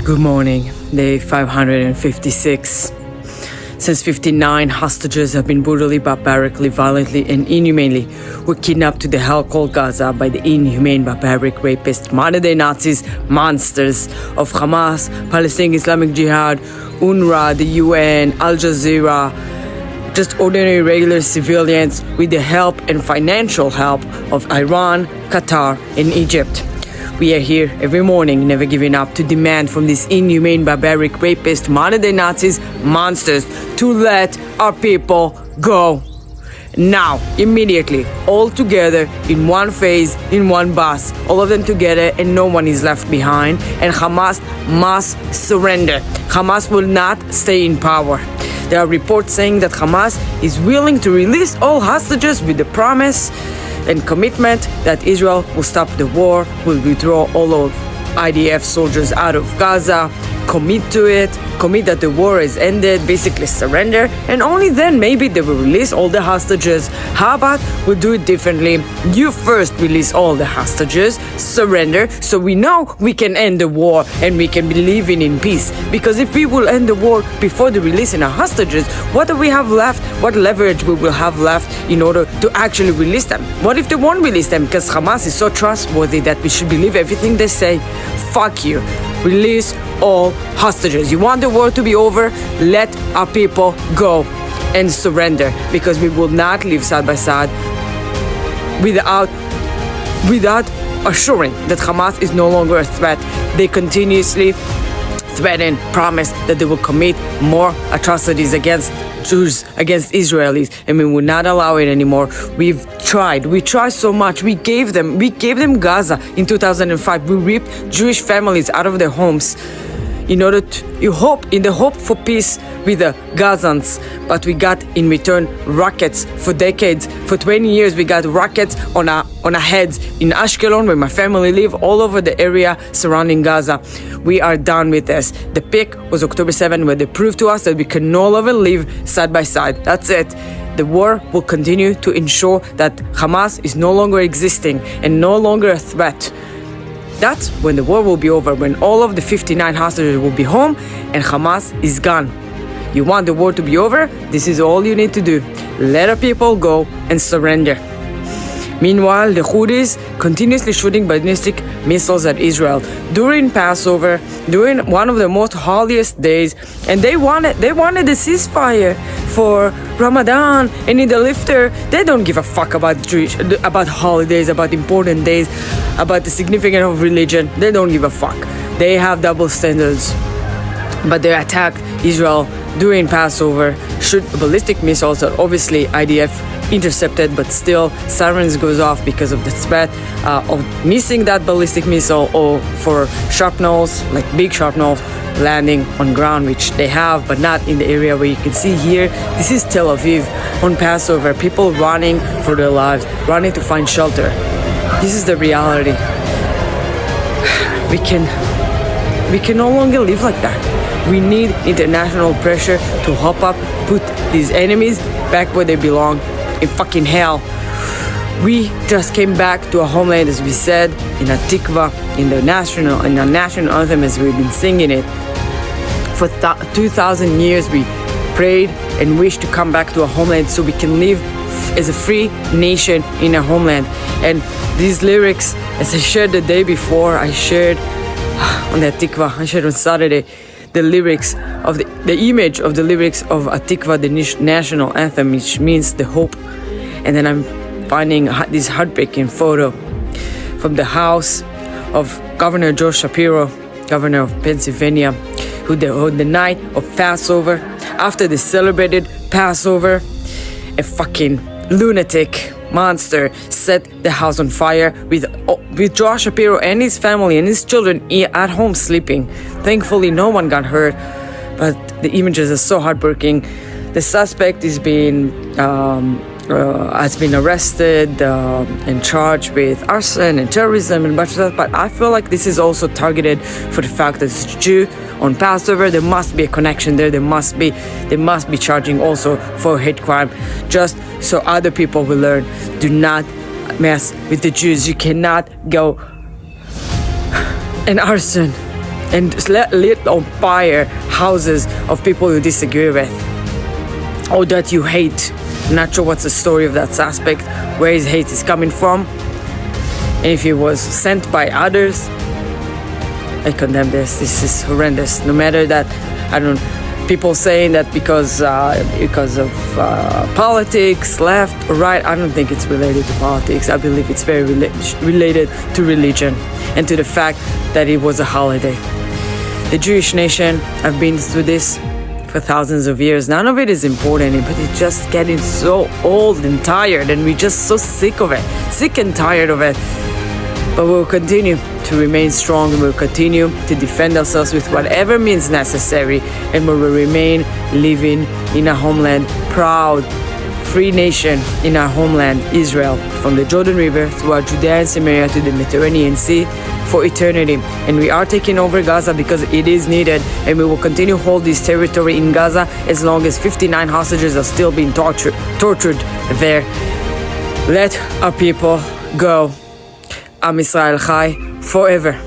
Good morning, day 556. Since 59 hostages have been brutally, barbarically, violently, and inhumanely were kidnapped to the hell called Gaza by the inhumane, barbaric, rapist, modern-day Nazis, monsters of Hamas, Palestinian Islamic Jihad, UNRWA, the UN, Al Jazeera, just ordinary regular civilians with the help and financial help of Iran, Qatar, and Egypt. We are here every morning, never giving up, to demand from these inhumane, barbaric, rapist, modern-day Nazis, monsters, to let our people go. Now, immediately, all together, in one phase, in one bus, all of them together, and no one is left behind, and Hamas must surrender. Hamas will not stay in power. There are reports saying that Hamas is willing to release all hostages with the promise and commitment that Israel will stop the war, will withdraw all of IDF soldiers out of Gaza, commit to it, commit that the war is ended, basically surrender, and only then maybe they will release all the hostages. How about we'll do it differently? You first release all the hostages, surrender, so we know we can end the war and we can be living in peace. Because if we will end the war before the releasing our hostages, what do we have left? What leverage we will have left in order to actually release them? What if they won't release them? Because Hamas is so trustworthy that we should believe everything they say. Fuck you. Release all hostages. You want the war to be over? Let our people go and surrender, because we will not live side by side without assuring that Hamas is no longer a threat. They continuously threaten, promise that they will commit more atrocities against Jews, against Israelis, and we will not allow it anymore. We tried so much. We gave them Gaza in 2005. We ripped Jewish families out of their homes in order to hope for peace with the Gazans, but we got in return rockets for decades. For 20 years we got rockets on our heads in Ashkelon, where my family live, all over the area surrounding Gaza. We are done with this. The peak was October 7, where they proved to us that we can no longer live side by side. That's it. The war will continue to ensure that Hamas is no longer existing and no longer a threat. That's when the war will be over, when all of the 59 hostages will be home and Hamas is gone. You want the war to be over? This is all you need to do. Let our people go and surrender. Meanwhile, the Houthis continuously shooting ballistic missiles at Israel during Passover, during one of the most holiest days, and they wanted a ceasefire for Ramadan and Eid al-Fitr. They don't give a fuck about holidays, about important days, about the significance of religion. They don't give a fuck. They have double standards. But they attacked Israel during Passover, shoot ballistic missiles that obviously IDF intercepted, but still sirens goes off because of the threat of missing that ballistic missile, or for shrapnels, like big shrapnels, landing on ground, which they have, but not in the area where you can see here. This is Tel Aviv on Passover, people running for their lives, running to find shelter. This is the reality. We can no longer live like that. We need international pressure to help up put these enemies back where they belong, in fucking hell. We just came back to our homeland, as we said, in Hatikva, in our national anthem, as we've been singing it. For 2,000 years we prayed and wished to come back to our homeland so we can live as a free nation in our homeland. And these lyrics, as I shared the day before, I shared on the Hatikva, I shared on Saturday, the lyrics of the image of the lyrics of Hatikva, the national anthem, which means the hope. And then I'm finding this heartbreaking photo from the house of Governor Joe Shapiro, governor of Pennsylvania, who the night of Passover, after they celebrated Passover, a fucking lunatic monster set the house on fire with Joe Shapiro and his family and his children at home sleeping. Thankfully, no one got hurt, but the images are so heartbreaking. The suspect has been arrested and charged with arson and terrorism and much of that. But I feel like this is also targeted for the fact that it's Jew on Passover. There must be a connection there. They must be charging also for hate crime, just so other people will learn. Do not mess with the Jews. You cannot go and arson and lit on fire houses of people you disagree with or that you hate. Not sure what's the story of that suspect, where his hate is coming from, and if he was sent by others. I condemn this. This is horrendous. No matter that, people saying that because of politics, left or right, I don't think it's related to politics. I believe it's very related to religion and to the fact that it was a holiday. The Jewish nation have been through this for thousands of years. None of it is important, but it's just getting so old and tired, and we're just so sick of it, sick and tired of it. But we'll continue to remain strong, and we'll continue to defend ourselves with whatever means necessary, and we will remain living in our homeland, proud, free nation in our homeland, Israel, from the Jordan River throughout Judea and Samaria to the Mediterranean Sea for eternity. And we are taking over Gaza because it is needed, and we will continue to hold this territory in Gaza as long as 59 hostages are still being tortured there. Let our people go. Am Yisrael Chai forever.